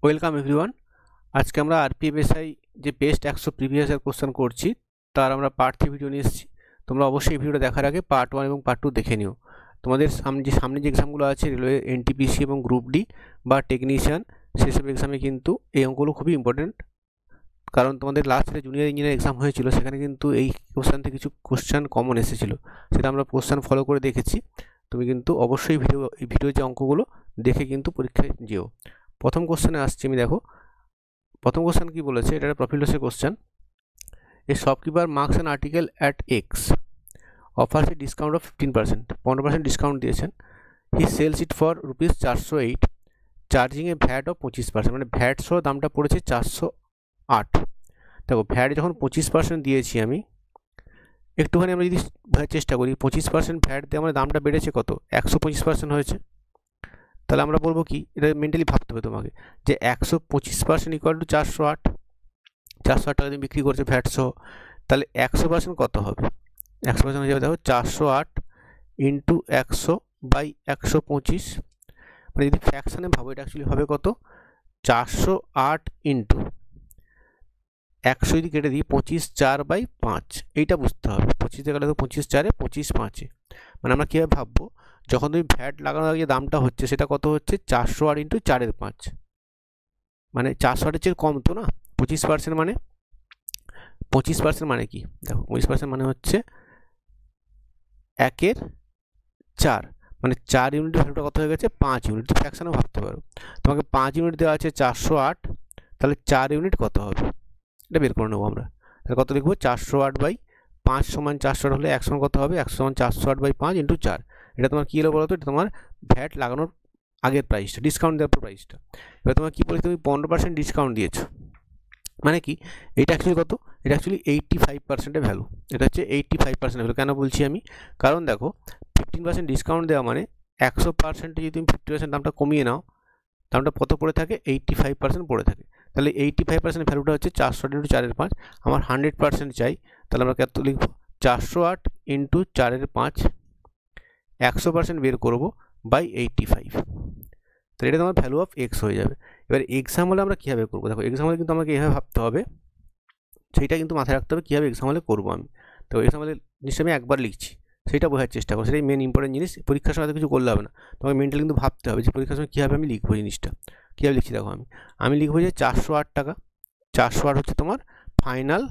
Welcome everyone. আজকে আমরা আরপিএফএসআই যে বেস্ট 100 প্রিভিয়াস ইয়ার কোশ্চেন করছি তার আমরা পার্ট 3 ভিডিও নিয়ে এসেছি। তোমরা অবশ্যই এই ভিডিওটা দেখার আগে পার্ট 1 এবং পার্ট 2 দেখে নিও। তোমাদের সামনে যে এক্সামগুলো আছে রেলওয়ে এনটিপিসি এবং গ্রুপ ডি বা টেকনিশিয়ান সেসব এক্সামে কিন্তু এই অঙ্কগুলো খুবই ইম্পর্টেন্ট, কারণ তোমাদের লাস্ট ইয়ারে জুনিয়র ইঞ্জিনিয়ার এক্সাম হয়েছিল, সেখানে কিন্তু এই কোশ্চেন থেকে কিছু কোশ্চেন কমন এসেছিলো, সেটা আমরা কোশ্চেন ফলো করে দেখেছি। তুমি কিন্তু অবশ্যই ভিডিও যে অঙ্কগুলো দেখে কিন্তু পরীক্ষায় যেও। প্রথম কোশ্চেনে আসছি আমি, দেখো প্রথম কোশ্চেন কি বলেছে, এটা প্রফিট লসের question. A shopkeeper marks an article at x, offers a discount of 15% discount দিয়েছেন। He sells it for ₹408, charging a VAT of 25%, মানে ভ্যাট সহ দামটা পড়েছে 408। দেখো ভ্যাট যখন 25% দিয়েছি আমি, একটুখানি আমরা যদি বোঝার চেষ্টা করি, 25% ভ্যাট দিয়ে আমার দামটা বেড়েছে কত, 125% হয়েছে। তাহলে আমরা বলবো কি, এটা মেন্টালি ভাবতে হবে তোমাকে, যে 125% ইকুয়াল টু 408 টাকা দিয়ে বিক্রি করছে ভ্যাট সহ, তাহলে 100% কত হবে, 100% হয়ে যাবে, দেখো 408 ইন্টু 100 বাই 125, মানে যদি ফ্র্যাকশানে ভাবো এটা অ্যাকচুয়ালি হবে কত, 408 ইন্টু 100 যদি কেটে দিই 25/4/5, এইটা বুঝতে হবে। 25 দিয়ে গেলে তো 25/4 25/5, মানে আমরা কীভাবে ভাববো, যখন তুমি ভ্যাট লাগানোর আগে যে দামটা হচ্ছে সেটা কত হচ্ছে, 408 ইন্টু 4/5, মানে 408-এর চেয়ে কম তো না। 25% মানে 25% মানে কি, দেখো 25% মানে হচ্ছে 1/4, মানে 4 ইউনিটের ভ্যালুটা কত হয়ে গেছে, 5 ইউনিট। ফ্র্যাকশানেও ভাবতে পারো, তোমাকে 5 ইউনিট দেওয়া আছে 408, তাহলে 4 ইউনিট কত হবে, এটা বের করে নেবো আমরা। তাহলে কত লিখবো, 408/5 সমান 408 হলে 1 সমান কত হবে, 1 সমান 408/5 ইন্টু 4। এটা তোমার কী হলো বলো তো, এটা তোমার ভ্যাট লাগানোর আগের প্রাইসটা, ডিসকাউন্ট দেওয়ার পর প্রাইসটা। এবার তোমার কী বলেছে, তুমি 15% ডিসকাউন্ট দিয়েছো, মানে কি এটা অ্যাকচুয়ালি কত, এটা অ্যাকচুয়ালি 85%-এর ভ্যালু, এটা হচ্ছে 85% ভ্যালু। কেন বলছি আমি, কারণ দেখো 15% ডিসকাউন্ট দেওয়া মানে 100% যদি তুমি 50% দামটা কমিয়ে নাও, দামটা কত পড়ে থাকে, 85% পড়ে থাকে। তাহলে 85% ভ্যালুটা হচ্ছে 408 ইন্টু 4/5, আমার 100% চাই, তাহলে আমরা কত লিখবো, 408 ইন্টু 4/5, 100% বের করবো বাই 85, তাহলে এটা তোমার ভ্যালু অফ এক্স হয়ে যাবে। এবার এক্সাম হলে আমরা কীভাবে করবো, দেখো এক্সাম হলে কিন্তু আমাকে এভাবে ভাবতে হবে, সেইটা কিন্তু মাথায় রাখতে হবে কীভাবে এক্সাম হলে করবো আমি। তো এক্সাম হলে জিনিসটা আমি একবার লিখছি, সেটা বোঝার চেষ্টা করো, সেটাই মেন ইম্পর্টেন্ট জিনিস। পরীক্ষার সময় তো কিছু করলে হবে না, তোমাকে মেন্টালি কিন্তু ভাবতে হবে যে পরীক্ষার সময় কীভাবে আমি লিখবো জিনিসটা। কীভাবে লিখছি দেখো, আমি লিখবো যে 408 টাকা, 408 হচ্ছে তোমার ফাইনাল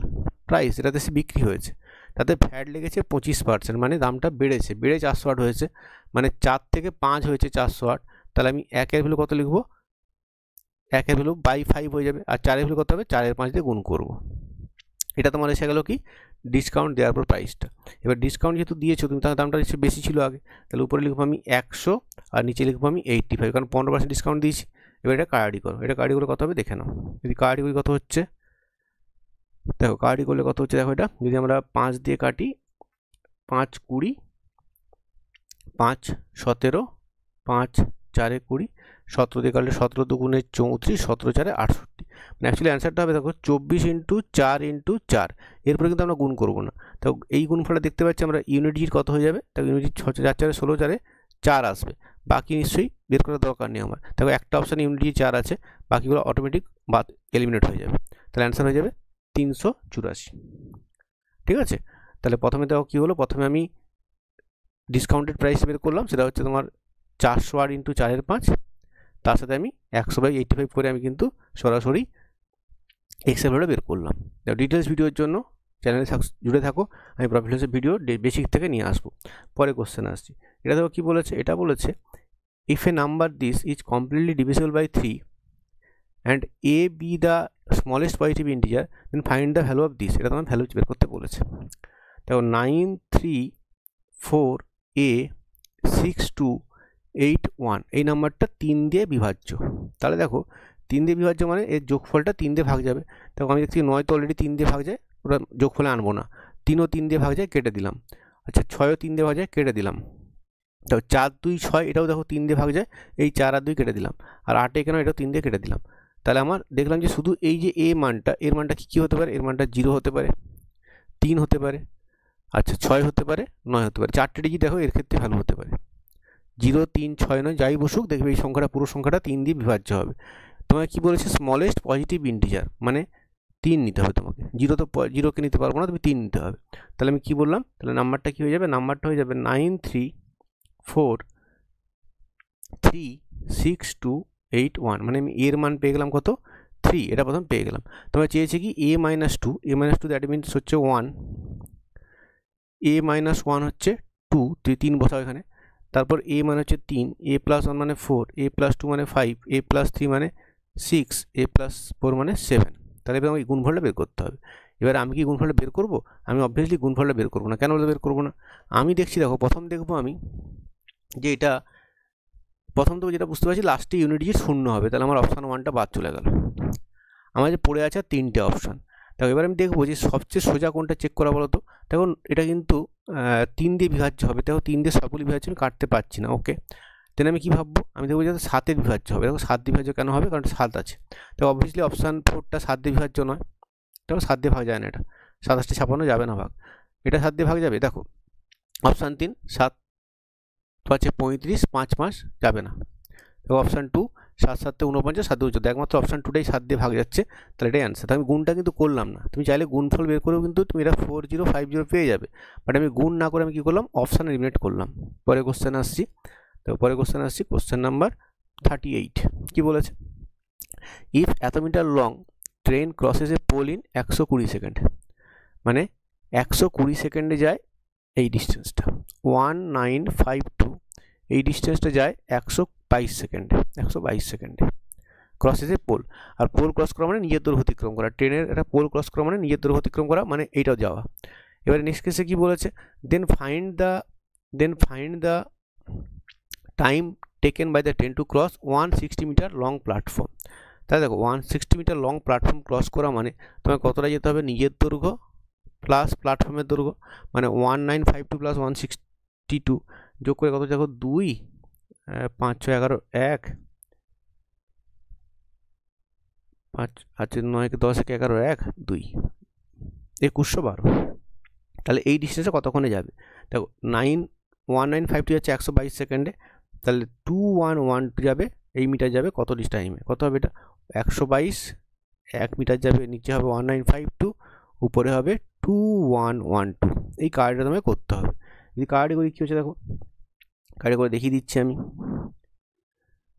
প্রাইস, এটাতে সে বিক্রি হয়েছে, তাতে ভ্যাট লেগেছে 25%, মানে দামটা বেড়ে 408 হয়েছে, মানে 4 থেকে 5 হয়েছে 408। তাহলে আমি 1-এর ভ্যালু কত লিখবো, 1-এর ভ্যালু বাই 5 হয়ে যাবে, আর 4-এর ভ্যালু কত হবে, 4/5 দিয়ে গুণ করবো। এটা তোমার এসে গেল কি, ডিসকাউন্ট দেওয়ার পর প্রাইসটা। এবার ডিসকাউন্ট যেহেতু দিয়েছো তুমি, তার দামটা নিশ্চয়ই বেশি ছিল আগে, তাহলে উপরে লিখবো আমি 100 আর নিচে লিখবো আমি 85, কারণ 15% ডিসকাউন্ট দিয়েছি। এবার এটা কাটাকাটি করো, এটা কাটাকাটি করলে কত হবে দেখে নাও। যদি কাটাকাটি করি কত হচ্ছে, দেখো কাটাকাটি করলে কত হচ্ছে, দেখো এটা যদি আমরা 5 দিয়ে কাটি, 5 20, 5 17, 5 4 20, 17 দিয়ে কাটলে 17 দুগুণে 34, 17 4 68, মানে অ্যাকচুয়ালি অ্যান্সারটা হবে দেখো 24 ইন্টু 4 ইন্টু 4, এরপরে কিন্তু আমরা গুণ করবো না। তো এই গুণফলটা দেখতে পাচ্ছি আমরা, ইউনিট জির কত হয়ে যাবে, দেখো ইউনিট 4 4 16 4 4 আসবে, বাকি নিশ্চয়ই বের করার দরকার নেই আমার। দেখো একটা অপশান ইউনিট জি 4 আছে, বাকিগুলো অটোমেটিক বাদ এলিমিনেট হয়ে যাবে, তাহলে অ্যান্সার হয়ে যাবে 384। ঠিক আছে, তাহলে প্রথমে দেখো কী হলো, প্রথমে আমি ডিসকাউন্টেড প্রাইস বের করলাম, সেটা হচ্ছে তোমার 408 ইন্টু 4/5, তার সাথে আমি 100/85 করে আমি কিন্তু সরাসরি এক্সেল ভ্যালুটা বের করলাম। ডিটেলস ভিডিওর জন্য চ্যানেলে জুড়ে থাকো, আমি প্রফিট লসের ভিডিও বেসিক থেকে নিয়ে আসবো। পরে কোশ্চেন আসছি, এটা দেখো কী বলেছে, এটা বলেছে if a number this is completely divisible by 3 and a b the smallest positive integer, then find the value of this. এটা তোমার ভ্যালু বের করতে বলেছে। দেখো 934861, এই নাম্বারটা 3 দিয়ে বিভাজ্য, তাহলে দেখো 3 দিয়ে বিভাজ্য মানে এর যোগফলটা 3 দিয়ে ভাগ যাবে। দেখো আমি দেখছি 9 তো অলরেডি 3 দিয়ে ভাগ যায়, ওটা যোগফলে আনবো না। 3ও 3 দিয়ে ভাগ যায়, কেটে দিলাম। আচ্ছা 6ও 3 দিয়ে ভাগ যায়, কেটে দিলাম। তো 4 2 6, এটাও দেখো 3 দিয়ে ভাগ যায়, এই 4 আর 2 কেটে দিলাম, আর 8 কেন, এটাও 3 দিয়ে কেটে দিলাম। তাহলে আমার দেখলাম যে শুধু এই যে এর মানটা কী হতে পারে, এর মানটা 0 হতে পারে, 3 হতে পারে, আচ্ছা 6 হতে পারে, 9 হতে পারে। 4টে ডিজিট দেখো এর ক্ষেত্রে ভ্যালু হতে পারে 0 3 6 9, যাই বসুক দেখবে এই সংখ্যাটা, পুরো সংখ্যাটা 3 দিয়ে বিভাজ্য হবে। তোমাকে কি বলেছে স্মলেস্ট পজিটিভ ইন্টিজার মানে 3 নিতে হবে তোমাকে, জিরো তো জিরোকে নিতে পারবো না, তুমি 3 নিতে হবে। তাহলে আমি কি বললাম, তাহলে নাম্বারটা কি হয়ে যাবে, নাম্বারটা হয়ে যাবে 93436281, মানে আমি এর মান পেয়ে গেলাম কত 3, এটা প্রথম পেয়ে গেলাম। তোমার চেয়েছে কি a - 2, দ্যাট মিনস হচ্ছে 1, a - 1 হচ্ছে 2, তুই 3 বসাও এখানে। তারপর a মানে হচ্ছে 3, a + 1 মানে 4, a + 2 মানে 5, a + 3 মানে 6, a + 4 মানে 7। তাহলে এবার আমাকে গুণফলটা বের করতে হবে। এবার আমি কি গুণফলটা বের করব, আমি অবভিয়াসলি গুণফলটা বের করব না। কেন বের করব না, আমি দেখছি দেখো প্রথম দেখবো আমি যে এটা প্রথম তো যেটা বুঝতে পারছি লাস্টে ইউনিট ডিজিট 0 হবে, তাহলে আমার অপশান 1টা বাদ চলে গেল। আমার যে পড়ে আছে 3টে অপশান। দেখো এবার আমি দেখবো যে সবচেয়ে সোজা কোনটা চেক করা বলো তো। দেখুন এটা কিন্তু 3 দিয়ে বিভাজ্য হবে, দেখো 3 দিয়ে সবগুলি বিভাজ্য আমি কাটতে পারছি না, ওকে। দেন আমি কী ভাববো, আমি দেখবো যে 7-এর বিভাজ্য হবে। দেখো 7 দিয়ে বিভাজ্য কেন হবে, কারণ 7 আছে। তো অবভিয়াসলি অপশান 4টা 7 দিয়ে বিভাজ্য নয়, দেখো 7 দিয়ে ভাগ যায় না, এটা 27 56 যাবে না ভাগ, এটা 7 দিয়ে ভাগ যাবে। দেখো অপশান 3 7 5 35, 5 5 যাবে না। এবং অপশান 2 7 7 49, 7 14, একমাত্র অপশান 2টাই 7 দিয়ে ভাগ যাচ্ছে, তাহলে এটাই অ্যান্সার। আমি গুণটা কিন্তু করলাম না, তুমি চাইলে গুণফল বের করেও কিন্তু তুমি এটা 4050 পেয়ে যাবে, বাট আমি গুণ না করে আমি কী করলাম, অপশান এলিমিনেট করলাম। পরে কোশ্চেন আসছি, তো পরে কোশ্চেন আসছি, কোশ্চেন নাম্বার 38 কি বলেছে, ইফ এত metre long train crosses a pole in 120 second, মানে 120 সেকেন্ডে যায় এই ডিস্টেন্সটা 1952, এই ডিস্টেন্সটা যায় 122 সেকেন্ডে ক্রসেসে পোল। আর পোল ক্রস করা মানে নিজের দৈর্ঘ্য অতিক্রম করা, ট্রেনের একটা পোল ক্রস করা মানে নিজের দৈর্ঘ্য অতিক্রম করা, মানে এইটাও যাওয়া। এবারে নেক্সট কেসে কি বলেছে, then find the time taken by the train to cross 160 metre long platform. তাহলে দেখো 160 মিটার লং প্ল্যাটফর্ম ক্রস করা মানে তোমাকে কতটা যেতে হবে, নিজের দৈর্ঘ্য প্লাস প্ল্যাটফর্মের দৈর্ঘ্য, মানে 1952 + 162 যোগ করে কত দেখো 2 5 6 11 1 5 আছে 9 10 11 1 2 2112। তাহলে এই ডিস্টেন্সে কতক্ষণে যাবে, দেখো 1952 যাচ্ছে 122 সেকেন্ডে, তাহলে 2112 যাবে, এই মিটার যাবে কত টাইমে, কত হবে এটা 122, 1 মিটার যাবে, নিচে হবে 1952, উপরে হবে 2112। এই কার্ডটা তোমায় করতে হবে। যদি কার্ডে করি কী হচ্ছে দেখো, কার্ডে করে দেখিয়ে দিচ্ছি আমি।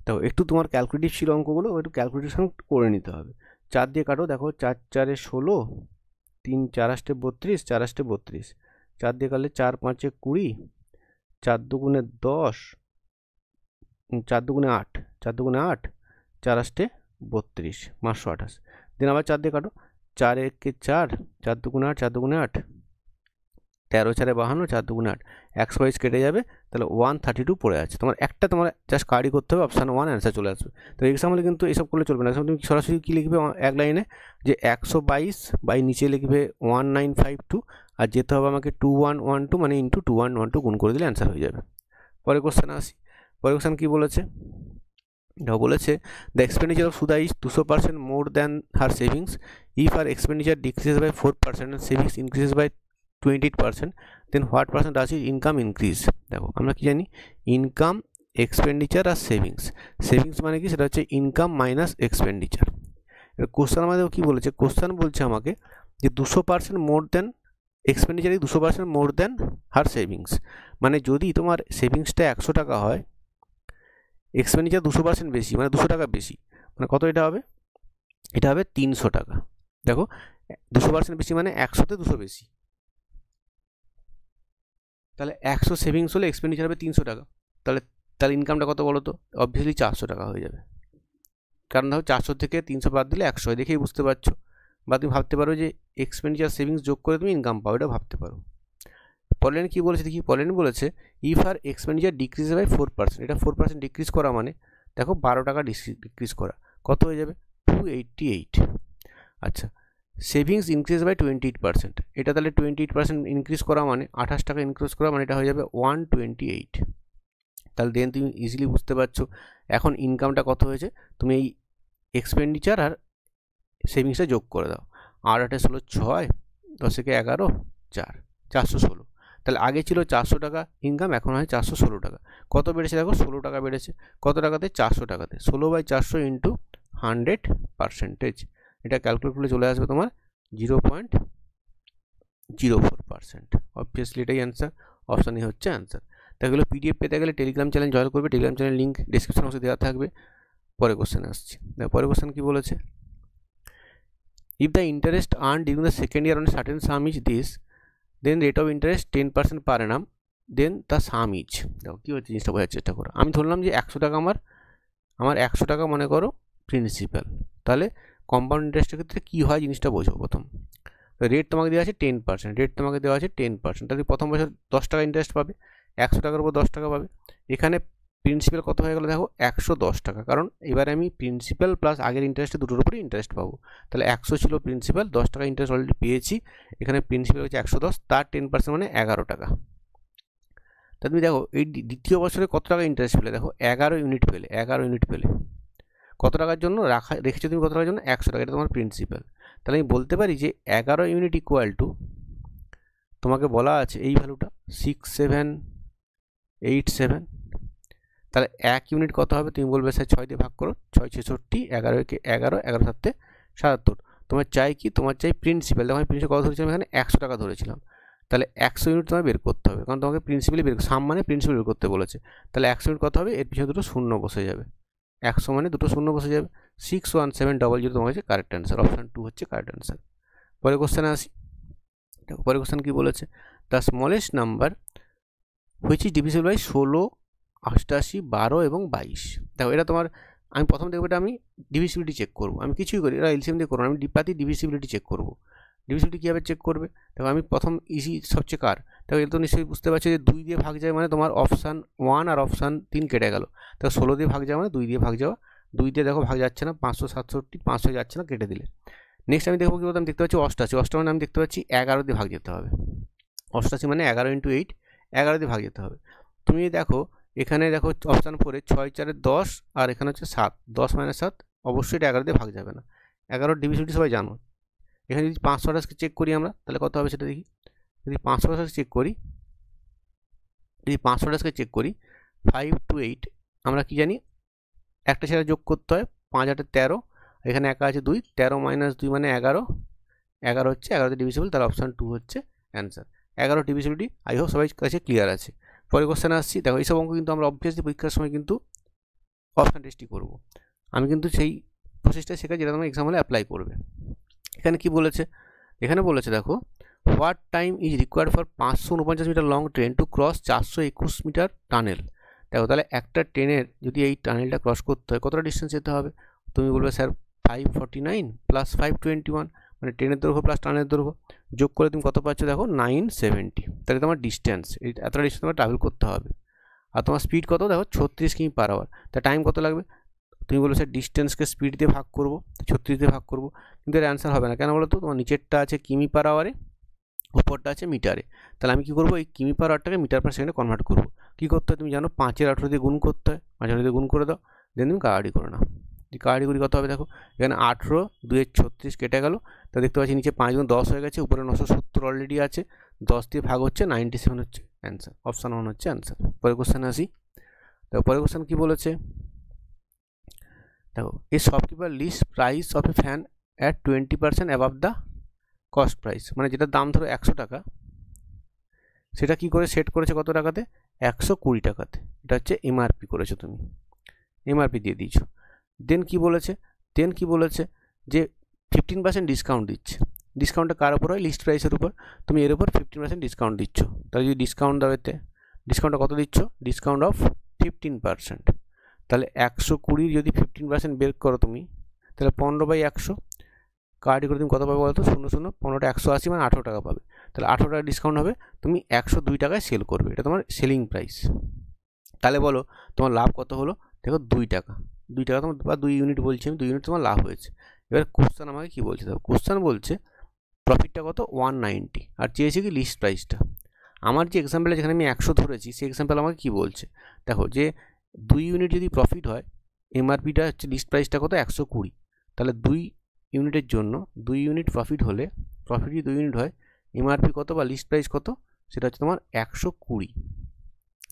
তো একটু তোমার ক্যালকুলেটিভ ছিল অঙ্কগুলো, একটু ক্যালকুলেশন করে নিতে হবে। 4 দিয়ে কাটো, দেখো 4 4 16, 3 4 8 32, 4 8 32, 4 দিয়ে কাটলে 4 5 20, 4 2 10, 4 2 8, 4 2 8, 4 8 32, 528। দেন আবার 4 দিয়ে কাটো, 4 1 4, 4 2 8, 4 2 8, 13 4 52, 4 2 8, 122 কেটে যাবে, তাহলে 132 পড়ে আছে। তোমার একটা তোমার জাস্ট কার্ডই করতে হবে, অপশান 1 অ্যান্সার চলে আসবে। তো এক্সাম্পলে কিন্তু এইসব করলে চলবে না, এক্সাম্পল তুমি সরাসরি কী লিখবে এক লাইনে, যে 122 বাই নিচে লিখবে 1952, আর যেতে হবে আমাকে 2112, মানে ইন্টু 2112 গুণ করে দিলে অ্যান্সার হয়ে যাবে। পরে কোশ্চেনে আসি, পরে কোশ্চেন কী বলেছে, বলেছে the expenditure of Sudha is 200% more than her savings, if her expenditure decreases by 4% and savings increases by 28%, then what percent does income increase. দেখো আমরা কি জানি, ইনকাম, এক্সপেন্ডিচার আর সেভিংস। সেভিংস মানে কি, সেটা হচ্ছে ইনকাম মাইনাস এক্সপেন্ডিচার। এবার কোশ্চেন আমাদের কী বলেছে, কোশ্চেন বলছে আমাকে যে 200% মোর দেন এক্সপেন্ডিচার, 200% মোর দেন হার সেভিংস, মানে যদি তোমার সেভিংসটা 100 টাকা হয়, এক্সপেন্ডিচার 200% বেশি, মানে 200 টাকা বেশি, মানে কত এটা হবে, এটা হবে 300 টাকা। দেখো 200% বেশি মানে 100তে 200 বেশি, তাহলে 100 সেভিংস হলে এক্সপেন্ডিচার হবে 300 টাকা, তাহলে ইনকামটা কত বলো তো, অবভিয়াসলি 400 টাকা হয়ে যাবে। কারণ দেখো 400 থেকে 300 বাদ দিলে 100 হয়, দেখেই বুঝতে পারছো। বা তুমি ভাবতে পারো যে এক্সপেন্ডিচার সেভিংস যোগ করে তুমি ইনকাম পাও, এটা ভাবতে পারো। পরের কী বলেছে দেখি, পরের বলেছে if her expenditure decrease by 4%, এটা 4% ডিক্রিজ করা মানে দেখো 12 টাকা ডিক্রিজ করা, কত হয়ে যাবে 288। আচ্ছা, সেভিংস ইনক্রিজ বাই 28%, এটা তাহলে 28% ইনক্রিজ করা মানে 28 টাকা ইনক্রিজ করা মানে এটা হয়ে যাবে 128। তাহলে দেন তুমি ইজিলি বুঝতে পারছো এখন ইনকামটা কত হয়েছে, তুমি এই এক্সপেন্ডিচার আর সেভিংসটা যোগ করে দাও, 8 8 16 6, 10 11 4, 416। তাহলে আগে ছিল 400 টাকা ইনকাম, এখন হয় 416 টাকা। কত বেড়েছে দেখো, 16 টাকা বেড়েছে, কত টাকাতে 400 টাকাতে, 16/400 ইন্টু 100%, এটা ক্যালকুলেট করলে চলে আসবে তোমার 0.04%। অবভিয়াসলি এটাই অ্যান্সার, অপশান এ হচ্ছে অ্যান্সার। তাহলে পিডিএফ পেতে গেলে টেলিগ্রাম চ্যানেল জয়েন করবে, টেলিগ্রাম চ্যানেল লিঙ্ক ডিসক্রিপশন বক্সে দেওয়া থাকবে। পরে কোশ্চেন আসছে, পরে কোশ্চেন কি বলেছে, if the interest earned during the second year on a certain sum is this, then rate of interest 10% per annum, then the sum is, দেখো কী হচ্ছে জিনিসটা বোঝার চেষ্টা করো। আমি ধরলাম যে 100 টাকা আমার 100 টাকা মনে করো প্রিন্সিপাল, তাহলে কম্পাউন্ড ইন্টারেস্টের ক্ষেত্রে কী হয় জিনিসটা বোঝো। প্রথম রেট তোমাকে দেওয়া আছে 10%, রেট তোমাকে দেওয়া আছে 10%, তাহলে প্রথম বছর 10 টাকা ইন্টারেস্ট পাবে, 100 টাকার উপর 10 টাকা পাবে। এখানে প্রিন্সিপাল কত হয়ে গেল দেখো 110 টাকা, কারণ এবারে আমি প্রিন্সিপাল প্লাস আগের ইন্টারেস্টে দুটোর উপরে ইন্টারেস্ট পাবো। তাহলে 100 ছিল প্রিন্সিপাল, 10 টাকা ইন্টারেস্ট অলরেডি পেয়েছি, এখানে প্রিন্সিপাল হচ্ছে 110, তার 10% মানে 11 টাকা। তা তুমি দেখো এই দ্বিতীয় বছরে কত টাকা ইন্টারেস্ট পেলে, দেখো 11 ইউনিট পেলে, 11 ইউনিট পেলে। কত টাকার জন্য রেখেছো তুমি, কত টাকার জন্য 100 টাকা, এটা তোমার প্রিন্সিপাল। তাহলে আমি বলতে পারি যে 11 ইউনিট ইকুয়াল টু, তোমাকে বলা আছে এই ভ্যালুটা 6787, তাহলে 1 ইউনিট কত হবে, তুমি বলবে স্যার 6 দিয়ে ভাগ করো, 6 66, 11 11 11 7 77। তোমার চাই কি, তোমার চাই প্রিন্সিপাল। দেখো আমি প্রিন্সিপাল কত ধরেছিলাম, এখানে 100 টাকা ধরেছিলাম, তাহলে 100 ইউনিট তোমায় বের করতে হবে, কারণ তোমাকে প্রিন্সিপালি সাম মানে প্রিন্সিপাল বের করতে বলেছে। তাহলে 100 ইউনিট কত হবে, এর পিছনে দুটো শূন্য বসে যাবে, 100 মানে দুটো শূন্য বসে যাবে, 61700 তোমার হচ্ছে কারেক্ট অ্যান্সার, অপশান 2 হচ্ছে কারেক্ট অ্যান্সার। পরে কোশ্চেনে আসি, দেখো পরে কোশ্চেন কী বলেছে, the smallest number which is divisible by 16, 88, 12 এবং 22। দেখো এটা তোমার, আমি প্রথম দেখবো এটা আমি ডিভিজিবিলিটি চেক করবো, আমি কিছুই করি এটা এলসিএম দিয়ে করবো, আমি ডিপাতি ডিভিজিবিলিটি চেক করবো। ডিভিজিবিলিটি কীভাবে চেক করবে, দেখো আমি প্রথম ইজি সবচেয়ে কার, দেখো এটা তো নিশ্চয়ই বুঝতে পারছো যে 2 দিয়ে ভাগ যায় মানে তোমার অপশান 1 আর অপশান 3 কেটে গেল, দেখো 16 দিয়ে ভাগ যাওয়া মানে 2 দিয়ে ভাগ যাওয়া, 2 দিয়ে দেখো ভাগ যাচ্ছে না, 567, 500 যাচ্ছে না, কেটে দিলে। নেক্সট আমি দেখবো কী বলতে, আমি দেখতে পাচ্ছি 88, 88 মানে আমি দেখতে পাচ্ছি 11 দিয়ে ভাগ যেতে হবে, 88 মানে 11 × 8, 11 দিয়ে ভাগ যেতে হবে। তুমি দেখো এখানে দেখো অপশান 4 6 4 10, আর এখানে হচ্ছে 7, 10 - 7, অবশ্যই এটা 11 দিয়ে ভাগ যাবে না। 11 ডিভিজিবিলিটি সবাই জানো। এখানে যদি 528কে চেক করি আমরা, তাহলে কত হবে সেটা দেখি। যদি 528কে চেক করি, যদি 528কে চেক করি 5 to 8, আমরা কি জানি একটা সেটা যোগ করতে হয়, 5 8 13, এখানে একা আছে 2, 13 - 2 মানে 11, 11 হচ্ছে 11তে ডিভিজিবল, তাহলে অপশান 2 হচ্ছে অ্যান্সার। 11 ডিভিজিবিলিটি আই হোপ সবাই কাছে ক্লিয়ার আছে। পরে কোশ্চেন আসছি, দেখো এইসব অঙ্ক কিন্তু আমরা অবভিয়াসলি পরীক্ষার সময় কিন্তু অপশান টেস্টই করবো, আমি কিন্তু সেই প্রসেসটা শেখাই যেটা তোমরা এক্সাম হলে অ্যাপ্লাই করবে। এখানে কি বলেছে, এখানে বলেছে দেখো what time is required for 549 metre long train to cross 421 metre tunnel. দেখো তাহলে একটা ট্রেনের যদি এই টানেলটা ক্রস করতে হয় কতটা ডিস্টেন্স যেতে হবে, তুমি বলবে স্যার 549 প্লাস 521, মানে ট্রেনের দৈর্ঘ্য প্লাস টানেলের দৈর্ঘ্য যোগ করে তুমি কত পাচ্ছ, দেখো 970। তাহলে তোমার ডিস্টেন্স, এই এতটা ডিস্টেন্স তোমার ট্রাভেল করতে হবে। আর তোমার স্পিড কত, দেখো 36 কিমি/আওয়ার, তা টাইম কত লাগবে, তুমি বলো স্যার ডিস্টেন্সকে স্পিড দিয়ে ভাগ করবো, 36 দিয়ে ভাগ করবো, কিন্তু এর অ্যান্সার হবে না। কেন বলো তো, তোমার নিচেরটা আছে কিমি/আওয়ারে, উপরটা আছে মিটারে, তাহলে আমি কী করবো, এই কিমি/আওয়ারটাকে মিটার/সেকেন্ডে কনভার্ট করবো। কী করতে হয় তুমি জানো, 5 × 18 দিয়ে গুণ করতে হয়, 5 × 18 দিয়ে গুণ করে দাও, দেন তুমি কাটাকাটি করে নাও। কাটাকাটি করি কত হবে, দেখো এখানে 18, 2 × 36 কেটে গেল, তা দেখতে পাচ্ছি নিচে 5 × 10 হয়ে গেছে, উপরে 970 অলরেডি আছে, 10 দিয়ে ভাগ হচ্ছে 97 হচ্ছে অ্যান্সার, অপশান 1 হচ্ছে অ্যান্সার। পরে কোশ্চেন আসি, দেখো পরে কোশ্চেন কী বলেছে, দেখো a shopkeeper list price of a fan at 20% above the cost price, মানে যেটার দাম ধরো 100 টাকা, সেটা কি করে সেট করেছে কত টাকাতে, 120 টাকাতে। এটা হচ্ছে এমআরপি করেছো তুমি, এমআরপি দিয়ে দিয়েছো। দেন কি বলেছে, যে 15% ডিসকাউন্ট দিচ্ছে। ডিসকাউন্টটা কার উপর হয়, লিস্ট প্রাইসের উপর, তুমি এর উপর 15% ডিসকাউন্ট দিচ্ছ। তাহলে যদি ডিসকাউন্ট দাও, এতে ডিসকাউন্টটা কত দিচ্ছ, ডিসকাউন্ট অফ 15%। তাহলে 120 যদি 15% বের করো তুমি, তাহলে 15/100 কার্ডে করে তুমি কত পাবে বলো তো, 0 0 15টা 180 মানে 18 টাকা পাবে। তাহলে 18 টাকা ডিসকাউন্ট হবে, তুমি 102 টাকায় সেল করবে, এটা তোমার সেলিং প্রাইস। তাহলে বলো তোমার লাভ কত হলো, দেখো 2 টাকা, 2 টাকা তোমার, বা 2 ইউনিট বলছি আমি, 2 ইউনিট তোমার লাভ হয়েছে। এবার কোশ্চেন আমাকে কী বলছে, দেখো কোশ্চেন বলছে প্রফিটটা কত 190, আর চেয়েছে কি লিস্ট প্রাইসটা। আমার যে এক্সাম্পলে যেখানে আমি 100 ধরেছি, সেই এক্সাম্পল আমাকে কী বলছে, দেখো যে 2 ইউনিট যদি প্রফিট হয়, এমআরপিটা হচ্ছে লিস্ট প্রাইসটা কত 120, তাহলে 2 ইউনিটের জন্য 2 ইউনিট প্রফিট হলে, প্রফিট যদি 2 ইউনিট হয়, এমআরপি কত বা লিস্ট প্রাইস কত, সেটা হচ্ছে তোমার 120।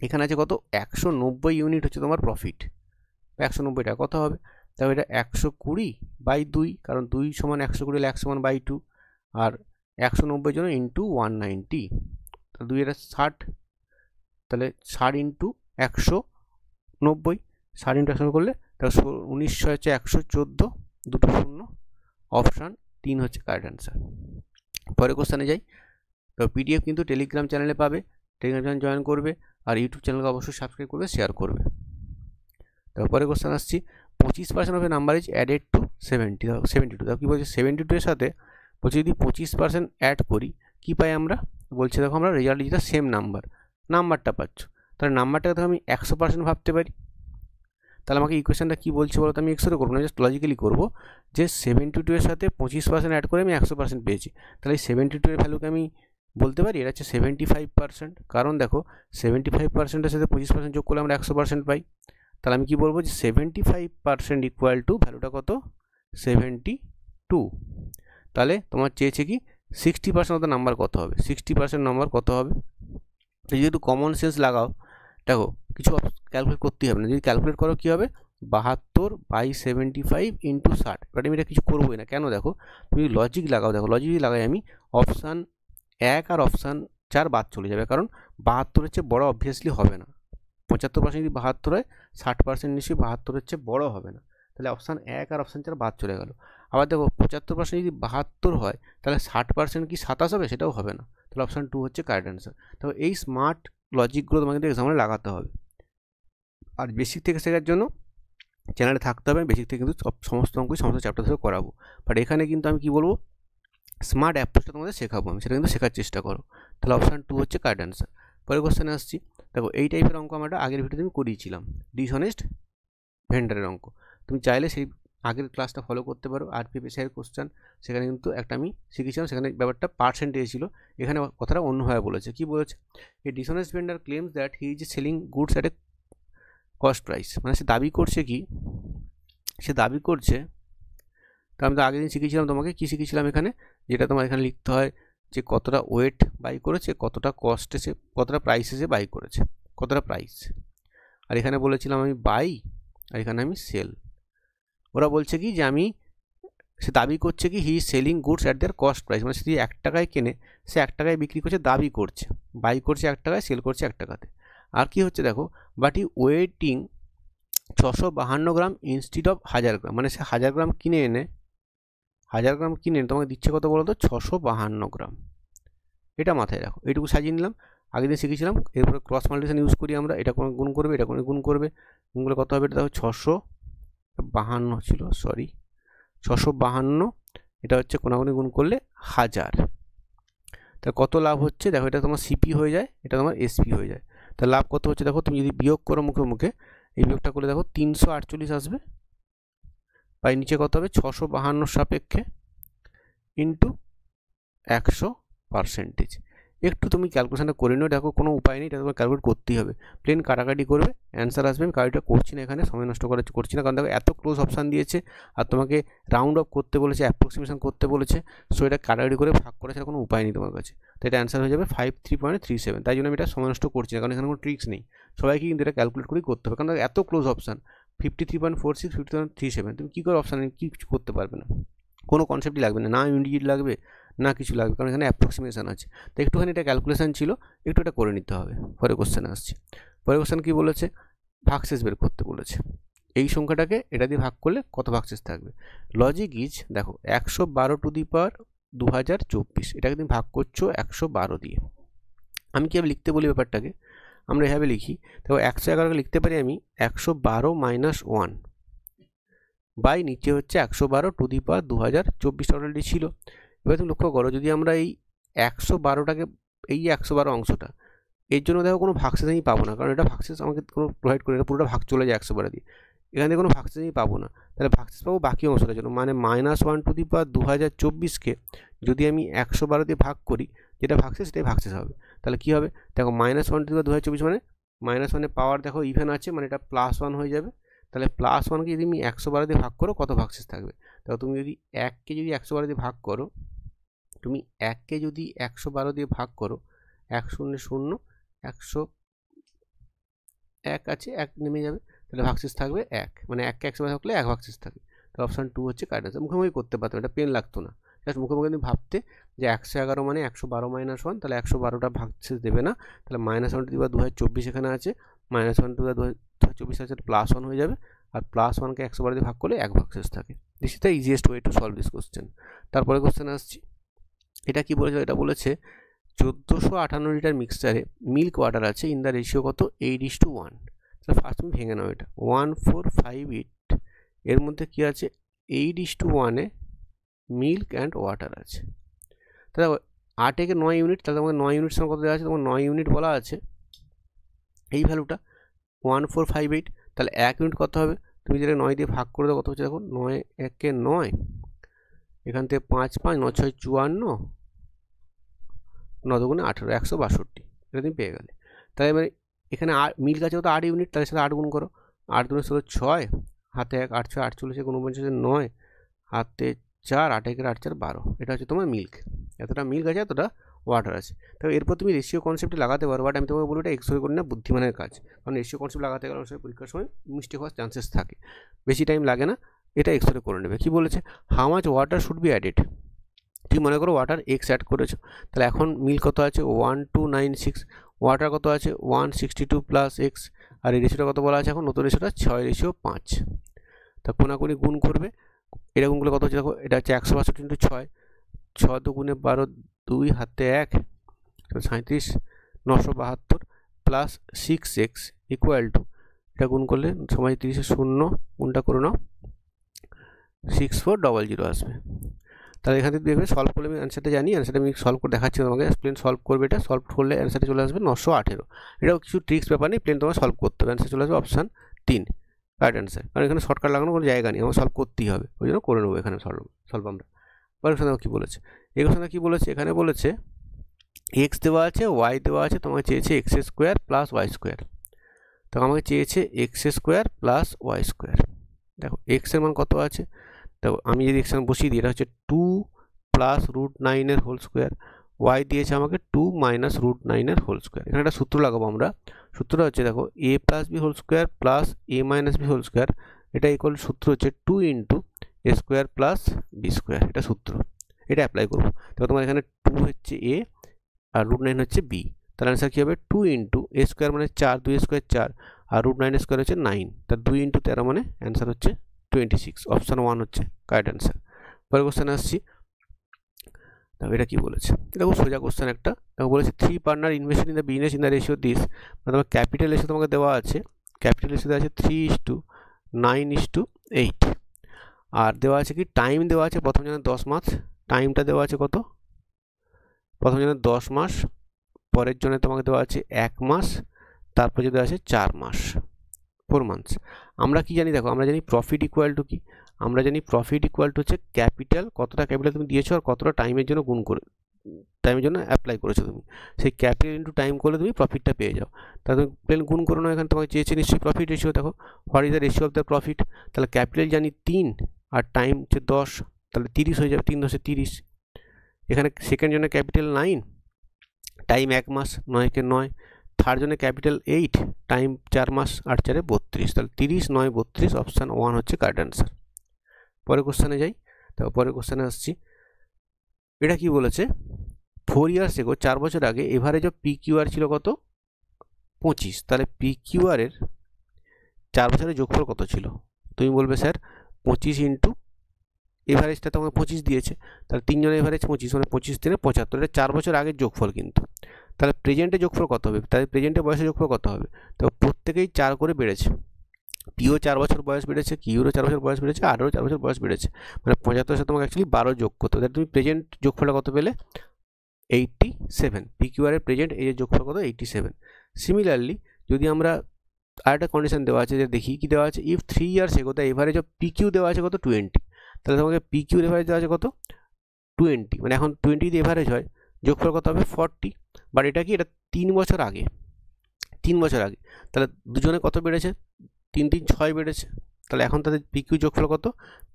এখানে আছে কত 190 ইউনিট হচ্ছে তোমার প্রফিট, 190 টাকা কত হবে, তাহলে এটা 120/2, কারণ 2 সমান 120 হলে 1 সমান /2, আর 190 জন্য ইন্টু 190, 2 এটা 60, তাহলে 60 ইন্টু 190, 60 ইন্টু 190 করলে তাহলে 19 হচ্ছে 114, দুটো শূন্য, অপশান 3 হচ্ছে কারেক্ট অ্যান্সার। পরের কোশ্চেনে যাই। তো পিডিএফ কিন্তু টেলিগ্রাম চ্যানেলে পাবে, টেলিগ্রাম চ্যানেল জয়েন করবে, আর ইউটিউব চ্যানেলকে অবশ্যই সাবস্ক্রাইব করবে, শেয়ার করবে। তারপরে কোশ্চেন আসছি, 25% of A number is added to 72। তাও কী বলছে, 72 এর সাথে বলছে যদি 25% অ্যাড করি কী পাই আমরা, বলছে দেখো আমরা রেজাল্ট যেটা সেম নাম্বারটা পাচ্ছ, তাহলে নাম্বারটাকে তো আমি 100% ভাবতে পারি। তাহলে আমাকে ইকুয়েশনটা কী বলছে বলো তো, আমি এক্সরে করবো না, জাস্ট লজিক্যালি করবো যে 72 এর সাথে 25% অ্যাড করে আমি 100% পেয়েছি। তাহলে এই 72 এর ভ্যালুকে আমি বলতে পারি এটা হচ্ছে 75%, কারণ দেখো 75%-এর সাথে 25% যোগ করলে আমরা 100% পাই। তাহলে আমি কি বলবো যে 75% ইকুয়াল টু ভ্যালুটা কত, 72। তাহলে তোমার চেয়েছে কি 60% অফ দ্য নাম্বার কত হবে, 60% নাম্বার কত হবে। যদি একটু কমন সেন্স লাগাও, দেখো কিছু ক্যালকুলেট করতেই হবে না, যদি ক্যালকুলেট করো কী হবে, 72/75 ইন্টু 60, বাট আমি এটা কিছু করবোই না, কেন দেখো তুমি লজিক লাগাও, দেখো লজিক লাগাই আমি, অপশান 1 আর অপশান 4 বাদ চলে যাবে, কারণ 72-এর চেয়ে বড় অবভিয়াসলি হবে না। 75% যদি 72 হয়, 60% নিশ্চয়ই 72-এর চেয়ে বড় হবে না, তাহলে অপশান 1 আর অপশান 4 বাদ চলে গেল। আবার দেখো 75% যদি 72 হয়, তাহলে 60% কি 27 হবে, সেটাও হবে না, তাহলে অপশান 2 হচ্ছে কারেক্ট অ্যান্সার। তো এই স্মার্ট লজিকগুলো তোমাকে কিন্তু এক্সামে লাগাতে হবে, আর বেসিক থেকে শেখার জন্য চ্যানেলে থাকতে হবে। বেসিক থেকে কিন্তু সমস্ত অঙ্কই সমস্ত চ্যাপ্টার ধরে করাবো, বাট এখানে কিন্তু আমি কি বলবো, স্মার্ট অ্যাপ্রোচটা তোমাদের শেখাবো আমি, সেটা কিন্তু শেখার চেষ্টা করো। তাহলে অপশান 2 হচ্ছে কারেক্ট অ্যান্সার। পরের কোশ্চেনে আসছি, দেখো এই টাইপের অঙ্ক আমরা আগের ভিডিওতে আমি করিয়েছিলাম, ডিসঅনেস্ট ভেন্ডারের অঙ্ক। তুমি চাইলে সেই আগের ক্লাসটা ফলো করতে পারো, আরপিএফএসআইয়ের কোশ্চেন, সেখানে কিন্তু একটা আমি শিখেছিলাম, সেখানে ব্যাপারটা পার্সেন্টেজ ছিল, এখানে কথাটা অন্যভাবে বলেছে। কি বলেছে, এই dishonest vendor claims that he is selling goods at a cost price, মানে সে দাবি করছে কি, সে দাবি করছে, তো আমি তো আগের দিন শিখেছিলাম তোমাকে, কি শিখেছিলাম এখানে, যেটা তোমার এখানে লিখতে হয় যে কতটা ওয়েট বাই করেছে, কতটা কস্ট এসে, কতটা প্রাইস এসে বাই করেছে, কতটা প্রাইস, আর এখানে বলেছিলাম আমি বাই, আর এখানে আমি সেল। ওরা বলছে কি যে আমি, সে দাবি করছে কি he is selling goods at their cost price, মানে সে 1 টাকায় কেনে, সে 1 টাকায় বিক্রি করছে, দাবি করছে, বাই করছে 1 টাকায়, সেল করছে 1 টাকাতে। আর কি হচ্ছে দেখো, but E waiting 652 gram instead of 1000 গ্রাম, মানে সে 1000 গ্রাম কিনে এনে, 1000 গ্রাম কিনে এনে তোমাকে দিচ্ছে কত বলো তো, 652 গ্রাম। এটা মাথায় রাখো, এইটুকু সাজিয়ে নিলাম, আগের দিন শিখেছিলাম। এরপরে ক্রস মাল্টিপ্লিকেশন ইউজ করি আমরা, এটা কোনো গুণ করবে, এটা কোনো গুণ করবে, গুণগুলো কত হবে, এটা দেখো 652 ছিল, সরি 652, এটা হচ্ছে কোনাগুনি গুণ করলে 1000, তা কত লাভ হচ্ছে দেখো, এটা তোমার সিপি হয়ে যায়, এটা তোমার এসপি হয়ে যায়। তা লাভ কত হচ্ছে দেখো, তুমি যদি বিয়োগ করো মুখে মুখে, এই বিয়োগটা করলে দেখো 348 আসবে, বাই নিচে কত হবে 652 সাপেক্ষে ইন্টু 100%। একটু তুমি ক্যালকুলেশনটা করে নিও, দেখো কোনো উপায় নেই, এটা তোমার ক্যালকুলেট করতেই হবে, প্লেন কাটাকাটি করবে, অ্যান্সার আসবে। আমি কাটিটা করছি না এখানে, সময় নষ্ট করছি না, কারণ দেখো এত ক্লোজ অপশান দিয়েছে, আর তোমাকে রাউন্ড অফ করতে বলেছে, অ্যাপ্রক্সিমেশন করতে বলেছে, সো এটা কাটাকাটি করে ভাগ করে সেটা কোনো উপায় নেই তোমার কাছে, তো এটা অ্যান্সার হয়ে যাবে 53.37। তাই জন্য আমি এটা সময় নষ্ট করছি না, কারণ এখানে কোনো ট্রিক্স নেই, সবাইকে কিন্তু এটা ক্যালকুলেট করেই করতে হবে, কারণ এত ক্লোজ অপশান 53.46, 53.37, তুমি কী করে অপশান কি কিছু করতে পারবে না, কোনো কনসেপ্টই লাগবে না, না ইউনিট লাগবে না কিছু লাগবে, কারণ এখানে অ্যাপ্রক্সিমেশন আছে। তো একটুখানি এটা ক্যালকুলেশন ছিল, একটু এটা করে নিতে হবে। পরের কোশ্চেনে আসছি, পরের কোশ্চেন কী বলেছে, ভাগশেষ বের করতে বলেছে, এই সংখ্যাটাকে এটা দিয়ে ভাগ করলে কত ভাগশেষ থাকবে। লজিক ইজ দেখো 112 টু দি পাওয়ার 2024, এটাকে তুমি ভাগ করছো 112 দিয়ে। আমি কীভাবে লিখতে বলি ব্যাপারটাকে, আমরা এভাবে লিখি, দেখো 111কে লিখতে পারি আমি 112 - 1 বাই নিচে হচ্ছে 112 টু দি পাওয়ার 2024 অলরেডি ছিল। এবার তুমি লক্ষ্য করো, যদি আমরা এই 112টাকে, এই 112 অংশটা, এর জন্য দেখো কোনো ভাগশেষ আমি পাবো না, কারণ এটা ভাগশেষ আমাকে কোনো প্রোভাইড করে, এটা পুরোটা ভাগ চলে যায় 112 দিয়ে, এখান থেকে কোনো ভাগশেষ আমি পাবো না, তাহলে ভাগশেষ পাবো বাকি অংশটার জন্য, মানে -1 টু দি পাওয়ার 2024কে যদি আমি 112 দিয়ে ভাগ করি, যেটা ভাগশেষ সেটাই ভাগশেষ হবে। তাহলে কী হবে দেখো, -1 টু দি পাওয়ার 2024 মানে -1-এর পাওয়ার দেখো ইভেন আছে, মানে এটা +1 হয়ে যাবে, তাহলে +1কে যদি আমি 112 দিয়ে ভাগ করো কত ভাগশেষ থাকবে, তাহলে তুমি যদি 1কে যদি 112 দিয়ে ভাগ করো, তুমি 1কে যদি 112 দিয়ে ভাগ করো, 1 0 0, 101 আছে, 1 নেমে যাবে, তাহলে ভাগশেষ থাকবে 1, মানে 1 কে 1 ভাগ থাকলে 1 ভাগশেষ থাকে। তাহলে অপশান 2 হচ্ছে কারেক্ট আনসার। মুখোমুখি করতে পারতাম, এটা পেন লাগতো না, জাস্ট মুখোমুখি তুমি ভাবতে যে 111 মানে 112 - 1, তাহলে 112টা ভাগশেষ দেবে না, তাহলে -1 দিবা 2024 এখানে আছে, -1 দিবা 2024 আছে, +1 হয়ে যাবে, আর +1কে 112 দিয়ে ভাগ করলে 1 ভাগশেষ থাকে। This is the easiest way to solve this question. তারপরে কোশ্চেন আসছি, এটা কি বলেছে, এটা বলেছে 1458 লিটার মিক্সচারে মিল্ক ওয়াটার আছে ইন দ্য রেশিও কত 8:1। তাহলে ফার্স্ট তুমি ভেঙে নাও, এটা 1458 এর মধ্যে কি আছে 8:1-এ মিল্ক অ্যান্ড ওয়াটার আছে। তাহলে 8 থেকে 9 ইউনিট, তাহলে তোমাকে 9 ইউনিট সময় কত দেওয়া আছে, তোমার 9 ইউনিট বলা আছে, এই ভ্যালুটা 1458, তাহলে 1 ইউনিট কত হবে, তুমি যেটা 9 দিয়ে ভাগ করে দাও কত হচ্ছে দেখো, 9 1 9, এখান থেকে 5 5 9 6 54, 9 2 18, 162, এটা তুমি পেয়ে গেলে। তাহলে এবার এখানে মিল্ক আছে কত 8 ইউনিট, তাহলে সাথে 8 গুণ করো, 8 2 16 6, হাতে 1 8 6 48 49 9, হাতে 4 8 1 8 4 12, এটা হচ্ছে তোমার মিল্ক। এতটা মিল্ক আছে, এতটা ওয়াটার আছে। তবে এরপর তুমি রেশিও কনসেপ্টে লাগাতে পারো, বাট আমি তোমাকে বলি এটা এক্সরে করি না, বুদ্ধিমানের কাজ, কারণ রেশিও কনসেপ্ট লাগাতে গেলে অবশ্যই পরীক্ষার সময় মিস্টেক হওয়ার চান্সেস থাকে, বেশি টাইম লাগে না, এটা এক্সরে করে নেবে। কি বলেছে, how much water should be added, তুমি মনে করো ওয়াটার এক্স অ্যাড করেছো, তাহলে এখন মিল্ক কত আছে 1296, ওয়াটার কত আছে 162 প্লাস এক্স, আর এই রেশিওটা কত বলা আছে এখন, নতুন রেশিওটা 6:5, তা কোনাকুনি গুণ করবে, এটা গুণ করলে কত হচ্ছে দেখো, এটা হচ্ছে 162 × 6, 6 2 × 12 2, হাতে 1, 37 972 প্লাস 6x ইকুয়াল টু, এটা গুণ করলে সময় 30 0, গুণটা করে নাও 6400 আসবে। তাহলে এখান থেকে দেখবে সলভ করলে, আমি অ্যান্সারটা জানি, অ্যান্সারটা আমি সলভ করে দেখাচ্ছি তোমাকে, প্লেন সলভ করবে, এটা সলভ করলে অ্যান্সারটা চলে আসবে 918। এটাও কিছু ট্রিক্স ব্যাপার নেই, প্লেন তোমার সলভ করতে হবে, অ্যান্সার চলে আসবে অপশান 3 কারেক্ট অ্যান্সার, কারণ এখানে শর্টকাট লাগানোর কোনো জায়গা নেই, আমার সলভ করতেই হবে, ওই জন্য করে নেবো এখানে সলভ আমরা। পরের কোশ্চেনে কী বলেছে, এই কোশ্চেনে কী বলেছে, এখানে বলেছে এক্স দেওয়া আছে, ওয়াই দেওয়া আছে, তোমাকে চেয়েছে x² + y², তো আমাকে চেয়েছে x² + y²। দেখো এক্স এর মান কত আছে, দেখো আমি যদি এক্স বসিয়ে দিই, এটা হচ্ছে 2 + √9 হোল স্কোয়ার, ওয়াই দিয়েছে আমাকে 2 - √9 হোল স্কোয়ার। এখানে একটা সূত্র লাগাবো আমরা, সূত্রটা হচ্ছে দেখো a + b whole square plus a - b whole square, এটা ইকুয়াল সূত্র হচ্ছে 2 × a² + b², এটা সূত্র, এটা অ্যাপ্লাই করবো। দেখো তোমার এখানে 2 হচ্ছে a আর √9 হচ্ছে b, তাহলে অ্যান্সার কী হবে 2 × a² মানে 4, 2a² 4, আর √9² হচ্ছে 9, তার 2 × 13 মানে অ্যান্সার হচ্ছে 26, অপশান 1 হচ্ছে কারেক্ট অ্যান্সার। পরের কোশ্চেনে আসছি, দেখো এটা কি বলেছে, দেখো সোজা কোশ্চেন একটা, দেখো বলেছে 3 partner invest in the business in the ratio this, মানে তোমার ক্যাপিটাল রেশিও তোমাকে দেওয়া আছে, ক্যাপিটাল রেশিও দেওয়া আছে 3:9:8, আর দেওয়া আছে কি টাইম দেওয়া আছে, প্রথম জনের 10 মাস, টাইমটা দেওয়া আছে কত, প্রথম জনের 10 মাস, পরের জন্য তোমাকে দেওয়া আছে 1 মাস, তারপর যদি আছে 4 মাস 4 মান্থস। আমরা কি জানি, দেখো আমরা জানি প্রফিট ইকুয়াল টু কি, আমরা জানি প্রফিট ইকুয়াল টু হচ্ছে ক্যাপিটাল, কতটা ক্যাপিটাল তুমি দিয়েছো আর কতটা টাইমের জন্য গুণ করে, টাইমের জন্য অ্যাপ্লাই করেছো তুমি, সেই ক্যাপিটাল ইন্টু টাইম করলে তুমি প্রফিটটা পেয়ে যাও। তাহলে তুমি প্লেন গুণ করো না, এখানে তোমাকে চেয়েছে নিশ্চয়ই প্রফিট রেশিও, দেখো what is the ratio of the profit, তাহলে ক্যাপিটাল জানি 3 আর টাইম হচ্ছে 10, তাহলে 30 হয়ে যাবে, 3 × 10 = 30। এখানে সেকেন্ড জন্য ক্যাপিটাল 9, টাইম 1 মাস, 9 × 9, থার্ড জন্য ক্যাপিটাল 8, টাইম 4 মাস, 8 × 4 = 32, তাহলে 30 9 32, অপশান 1 হচ্ছে কারেক্ট অ্যান্সার। পরের কোশ্চেনে যাই, দেখো পরের কোশ্চেনে আসছি, এটা কি বলেছে 4 ইয়ার্স এগো, 4 বছর আগে এভারেজ অফ PQR ছিল কত 25, তাহলে PQR এর 4 বছরের যোগফল কত ছিল, তুমি বলবে স্যার 25 × এভারেজটা তোমাকে 25 দিয়েছে, তাহলে 3 জনের এভারেজ 25, মানে 25 × 3 = 75, এটা 4 বছর আগের যোগফল কিন্তু, তাহলে প্রেজেন্টে যোগফল কত হবে, তাহলে প্রেজেন্টে বয়সের যোগফল কত হবে, তো প্রত্যেকেই 4 করে বেড়েছে, পিও 4 বছর বয়স বেড়েছে, কিউরও 4 বছর বয়স বেড়েছে, আরও 4 বছর বয়স বেড়েছে, মানে 75 সাথে তোমাকে অ্যাকচুয়ালি 12 যোগ করতে হবে, তুমি প্রেজেন্ট যোগফলটা কত পেলে 87, PQR এর প্রেজেন্ট এজের যোগফল কত 87। সিমিলারলি যদি আমরা আরেকটা কন্ডিশন দেওয়া আছে, যে দেখি কি দেওয়া আছে, if 3 years ago the average of PQ দেওয়া আছে কত 20, তাহলে তোমাকে PQ এর এভারেজ দেওয়া আছে কত 20, মানে এখন 20 যদি এভারেজ হয় যোগফল কত হবে 40, বাট এটা কি, এটা 3 বছর আগে, 3 বছর আগে, তাহলে দুজনে কত বেড়েছে 3 3 6 বেড়েছে, তাহলে এখন তাদের PQ যোগফল কত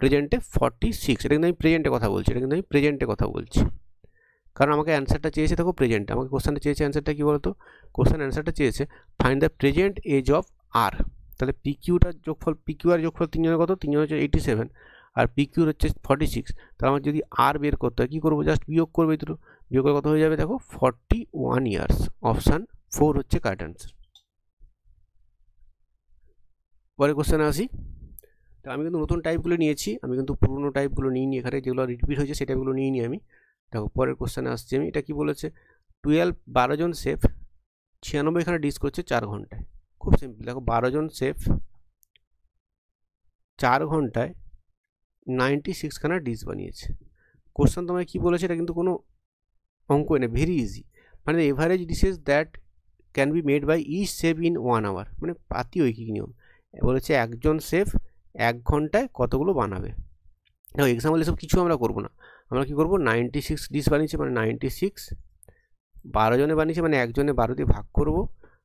প্রেজেন্টে 46, এটা কিন্তু আমি প্রেজেন্টে কথা বলছি, এটা কিন্তু আমি প্রেজেন্টে কথা বলছি, কারণ আমাকে অ্যান্সারটা চেয়েছে দেখো প্রেজেন্টে, আমাকে কোশ্চেনটা চেয়েছে অ্যান্সারটা কী বলতো, কোশ্চেন অ্যান্সারটা চেয়েছে find the present age of R, তাহলে পিকিউটার যোগফল, পিকিউ আর যোগফল তিনজনের কত, তিনজন হচ্ছে 87 আর পিকিউর হচ্ছে 46। তাহলে আমার যদি আর বের করতে হয় কী করবো, জাস্ট বিয়োগ করবো, এই দুটো বিয়োগ করে কত হয়ে যাবে দেখো 41 ইয়ার্স। অপশান 4 হচ্ছে কারেক্ট অ্যান্সার। পরের কোশ্চেনে আসি। তো আমি কিন্তু নতুন টাইপগুলো নিয়েছি, আমি কিন্তু পুরনো টাইপগুলো নিইনি, এখানে যেগুলো রিপিট হয়েছে সেই টাইপগুলো নিইনি আমি। দেখো পরের কোশ্চেনে আসছি আমি। এটা কি বলেছে, 12 জন শেফ 96 এখানে ডিশ করছে 4 ঘন্টায়। খুব সিম্পল, দেখো 12 জন শেফ 4 ঘন্টায় 96 খানা ডিশ বানিয়েছে। কোশ্চেন তোমায় কি বলেছে, এটা কিন্তু কোনো অঙ্ক এনে, ভেরি ইজি, মানে average dishes that can be made by each chef in 1 hour, মানে প্রাতিঐকিক নিয়ম। বলেছে একজন শেফ 1 ঘন্টায় কতগুলো বানাবে। দেখো এক্সাম্পল এসব কিছু আমরা করবো না, আমরা কি করবো, 96 ডিশ বানিয়েছে মানে 96, 12 জনে বানিয়েছে মানে একজনে 12 দিয়ে ভাগ করবো,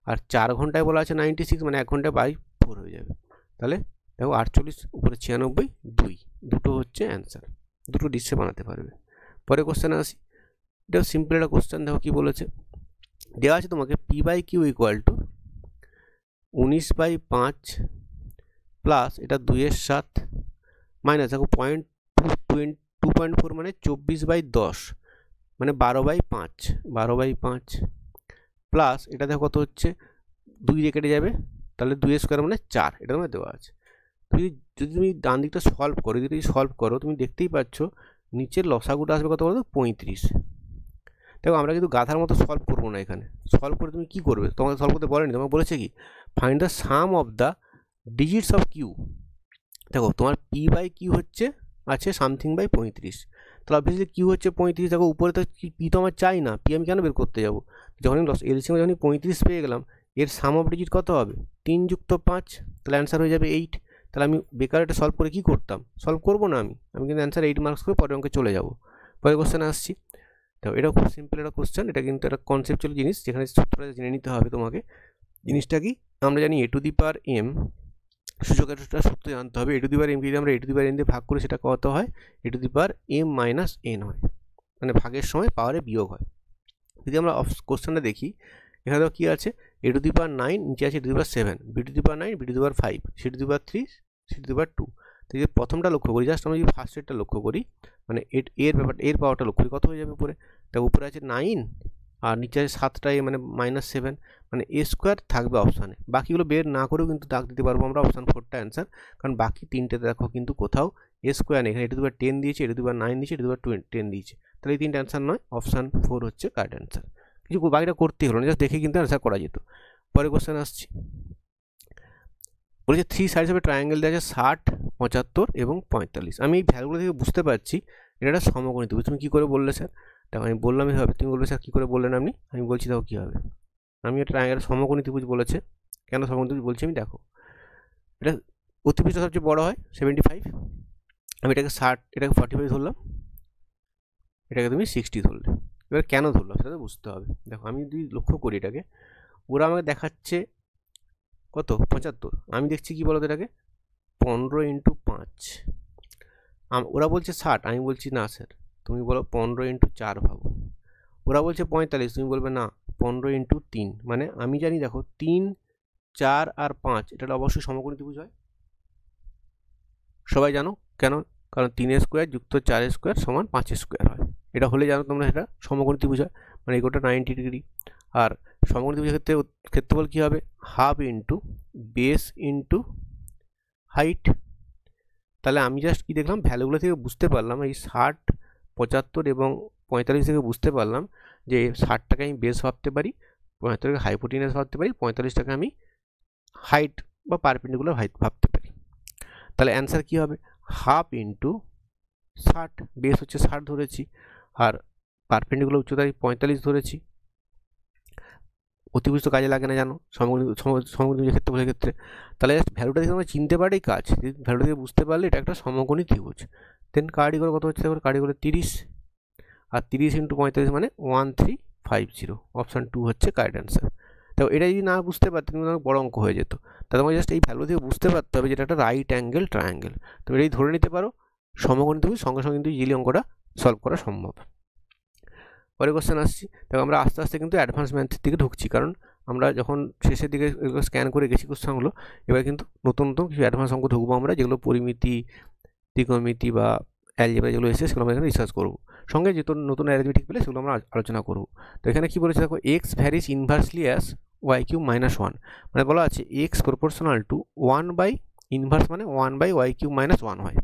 আর 4 ঘন্টায় বলা আছে 96 মানে 1 ঘন্টায় বাই 4 হয়ে যাবে। তাহলে দেখো 48 উপরে 96, 2, দুটো হচ্ছে অ্যান্সার, দুটো ডিশে বানাতে পারবে। পরে কোশ্চেনে আসি। এটাও সিম্পল একটা কোশ্চেন। দেখো কি বলেছে, দেওয়া আছে তোমাকে P by Q equal to 19/5 plus এটা 2/7 মাইনাস দেখো 2.4 মানে 24/10 মানে 12/5, 12/5 প্লাস এটা দেখো কত হচ্ছে 2 দিয়ে কেটে যাবে, তাহলে 2 স্কোয়ার মানে 4, এটা তোমার দেওয়া আছে। যদি তুমি ডান দিকটা সলভ করো, যদি সলভ করো তুমি দেখতেই পাচ্ছ নিচের লসাগুটা আসবে কত বলতো 35। দেখো আমরা কিন্তু গাধার মতো সলভ করবো না, এখানে সলভ করে তুমি কি করবে, তোমাকে সলভ করতে বলেনি, তোমাকে বলেছে কি find the sum of the digits of Q. দেখো তোমার পি বাই কিউ হচ্ছে আছে সামথিং বাই 35, তাহলে অবভিয়াসলি কিউ হচ্ছে 35। দেখো উপরে তো পি তো আমার চাই না, পি আমি কেন বের করতে যাবো, যখন এলসিএম যখন 35 পেয়ে গেলাম, এর সাম অফ ডিজিট কত হবে 3 + 5, তাহলে অ্যান্সার হয়ে যাবে 8। তাহলে আমি বেকার এটা সলভ করে কী করতাম, সলভ করবো না আমি কিন্তু অ্যান্সার 8 মার্কস করে পরের অঙ্কে চলে যাবো। পরের কোশ্চেনে আসছি। তো এটা খুব সিম্পল একটা কোশ্চেন, এটা কিন্তু একটা কনসেপচুয়াল জিনিস, যেখানে সূত্রটা জেনে নিতে হবে তোমাকে। জিনিসটা কি, আমরা জানি a⁴m সূচকের একটা সূত্র জানতে হবে। a⁴m যদি আমরা a⁴n দিয়ে ভাগ করি সেটা কত হয়, a⁴m - n হয়, মানে ভাগের সময় পাওয়ারে বিয়োগ হয়। যদি আমরা কোশ্চেনটা দেখি, এখানে কী আছে, a⁴9 নিচে আছে a⁴7, b⁴9 b⁴5 c⁴3 c⁴2। তো যদি প্রথমটা লক্ষ্য করি, জাস্ট আমরা যদি ফার্স্ট সেটটা লক্ষ্য করি, মানে এর পাওয়ারটা লক্ষ্য করি কত হয়ে যাবে উপরে, তা উপরে আছে 9 আর নিচে আছে 7টা মানে -7, মানে a স্কোয়ার থাকবে অপশানে। বাকিগুলো বের না করেও কিন্তু দাগ দিতে পারবো আমরা অপশান 4টা অ্যান্সার, কারণ বাকি তিনটেতে দেখো কিন্তু কোথাও a স্কোয়ার নেই, এখানে a⁴10 দিয়েছে, a⁴9 দিয়েছে, a⁴10 দিয়েছে, তাহলে এই তিনটে অ্যান্সার নয়, অপশান 4 হচ্ছে কারেক্ট অ্যান্সার। কিছু বাকিটা করতেই হলো না, জাস্ট দেখে কিন্তু অ্যান্সার করা যেত। পরের কোশ্চেন আসছি। বলেছে 3 সাইডস অফ এ ট্রায়াঙ্গেল দেওয়া আছে 60, 75 এবং 45। আমি এই ভ্যালুগুলো থেকে বুঝতে পারছি এটা একটা সমকোণী ত্রিভুজ। তুমি কী করে বললে স্যার, দেখো আমি বললাম এভাবে, তুমি বলবে স্যার কী করে বললেন আপনি, আমি বলছি দেখো কী হবে। আমি এটা ট্রায়াঙ্গেল সমকোণী ত্রিভুজ বলেছে, কেন সমকোণী ত্রিভুজ বলছি আমি, দেখো এটা অতিপৃষ্ঠ সবচেয়ে বড় হয় 75, আমি এটাকে 60, এটাকে 45 ধরলাম, এটাকে তুমি 60 ধরলে। এবার কেন ধরলাম সেটা তো বুঝতে হবে। দেখো আমি যদি লক্ষ্য করি এটাকে, ওরা আমাকে দেখাচ্ছে কত 75, আমি দেখছি কি বলতো এটাকে 15 × 5, ওরা বলছে 60, আমি বলছি না স্যার তুমি বলো 15 × 4 ভাবো। ওরা বলছে 45, তুমি বলবে না 15 × 3, মানে আমি জানি দেখো 3, 4 আর 5 এটা অবশ্যই সমকোণী ত্রিভুজ হয়, সবাই জানো কেন, কারণ 3 স্কোয়ার যুক্ত 4 স্কোয়ার সমান 5 স্কোয়ার হয়, এটা হলে জানো তোমরা এটা সমকোণী ত্রিভুজ হয়, মানে এগোটা 90 ডিগ্রি। আর সমকোণী ত্রিভুজের ক্ষেত্রে ক্ষেত্রফল কী হবে, half into base into height. তাহলে আমি জাস্ট কি দেখলাম, ভ্যালুগুলো থেকে বুঝতে পারলাম এই 60, 75 এবং 45 থেকে বুঝতে পারলাম যে 60টাকে আমি বেস ভাবতে পারি, 75টাকে হাইপোটেনাস ভাবতে পারি, 45টাকে আমি হাইট বা পারপেন্ডিকুলার হাইট ভাবতে পারি। তাহলে অ্যান্সার কী হবে, হাফ ইন্টু 60, বেস হচ্ছে 60 ধরেছি, আর পারপেন্ডিকুলার উচ্চতা 45 ধরেছি। অতিভুজ তো কাজে লাগে না জানো সমকোণী ক্ষেত্রফলের ক্ষেত্রে। তাহলে জাস্ট ভ্যালুটা দেখে আমরা চিনতে পারি কাজ, ভ্যালুটা দেখে বুঝতে পারলে এটা একটা সমকোণী ত্রিভুজ। দেন কার্ডি করে কত হচ্ছে, দেখো কার্ডি করে 30, আর 30 × 45 মানে 1350, অপশান 2 হচ্ছে কারেক্ট অ্যান্সার। তো এটা যদি না বুঝতে পারতে কিন্তু অনেক বড় অঙ্ক হয়ে যেত। তাহলে তোমাকে জাস্ট এই ভ্যালু থেকে বুঝতে পারতে হবে যেটা একটা রাইট অ্যাঙ্গেল ট্রায়াঙ্গেল, তো এটাই ধরে নিতে পারো সমকোণী ত্রিভুজ, সঙ্গে সঙ্গে কিন্তু ইজিলি অঙ্কটা সলভ করা সম্ভব। পরে কোশ্চেন আসছি। দেখো আমরা আস্তে আস্তে কিন্তু অ্যাডভান্স ম্যাথের দিকে ঢুকছি, কারণ আমরা যখন শেষের দিকে স্ক্যান করে গেছি কোশ্চেনগুলো, এবার কিন্তু নতুন নতুন কিছু অ্যাডভান্স অঙ্ক ঢুকবো আমরা, যেগুলো পরিমিতি, ত্রিকোণমিতি বা অ্যালজেব্রা যেগুলো এসেছে সেগুলো আমরা এখানে রিসার্চ করবো। সঙ্গে যে নতুন অ্যারিথমেটিক পেলে সেগুলো আমরা আলোচনা করবো। তো এখানে কি বলেছে দেখো, x varies inversely as y cube minus one, মানে বলা আছে x proportional to 1 by inverse, মানে 1/y কিউব মাইনাস 1 হয়।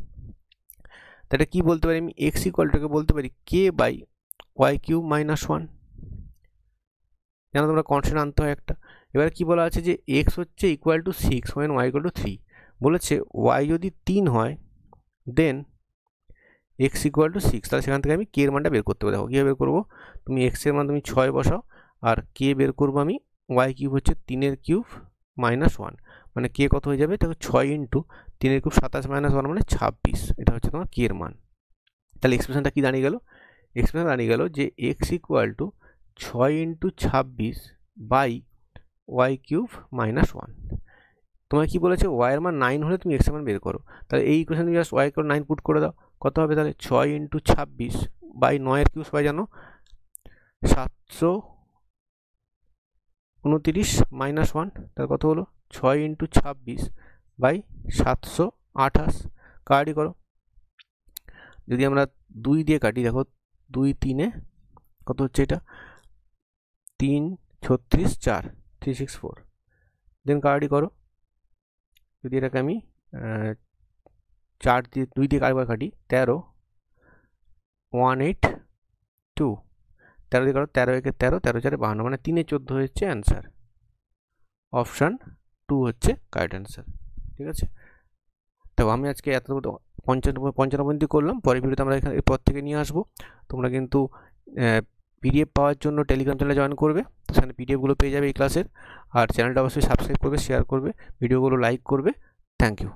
তাহলে কি বলতে পারি আমি, এক্স ইকুয়ালটাকে বলতে পারি কে বাই ওয়াই কিউব মাইনাস 1, যেন তোমরা কনস্ট্যান্ট আনতে হয় একটা। এবার কি বলা আছে যে এক্স হচ্ছে equal to 6 when y equal to 3, বলেছে y যদি 3 হয় দেন এক্স ইকুয়াল টু 6, তাহলে সেখান থেকে আমি কে এর মানটা বের করতে পারি। দেখো কীভাবে বের করবো, তুমি এক্স এর মান তুমি 6 বসাও, আর কে বের করবো আমি, ওয়াই কিউব হচ্ছে 3 কিউব মাইনাস 1, মানে কে কত হয়ে যাবে, দেখো 6 ইন্টু 3 কিউব 27 মাইনাস 1 মানে 26, এটা হচ্ছে তোমার কে এর মান। তাহলে এক্সপ্রেশনটা কি দাঁড়িয়ে গেল, এক্সপ্রেশন দাঁড়িয়ে গেল যে x equal to 6 into 26 by y cube minus 1। তোমায় কি বলেছে, ওয়াই এর মান 9 হলে তুমি এক্স এর মান বের করো, তাহলে এই ইকুয়েশন তুমি জাস্ট ওয়াই করে 9 পুট করে দাও, কত হবে তাহলে 6 ইন্টু 26 বাই 9 এর কিউব সবাই জানো 729 মাইনাস 1, তাহলে কত হলো 6 ইন্টু 26 বাই 728, কাটি করো। যদি আমরা 2 দিয়ে কাটি, দেখো 2 3 কত হচ্ছে, এটা 3 36 4 364, দেন কাটি করো। যদি এটাকে আমি 4 দিয়ে 2 দিয়ে আরেকবার কাটি, 13 182, 13 দিয়ে কাটো, 13 একে 13, 13 4 52, মানে 3 14 হচ্ছে অ্যান্সার। অপশান 2 হচ্ছে কারেক্ট অ্যান্সার। ঠিক আছে, তো আমি আজকে এত 95 করলাম, পরের ভিডিওতে আমরা এখানে এরপর থেকে নিয়ে আসবো। তোমরা কিন্তু পিডিএফ পাওয়ার জন্য টেলিগ্রাম চ্যানেলে জয়েন করবে, সেখানে পিডিএফগুলো পেয়ে যাবে এই ক্লাসের। আর চ্যানেলটা অবশ্যই সাবস্ক্রাইব করবে, শেয়ার করবে, ভিডিওগুলো লাইক করবে। Thank you.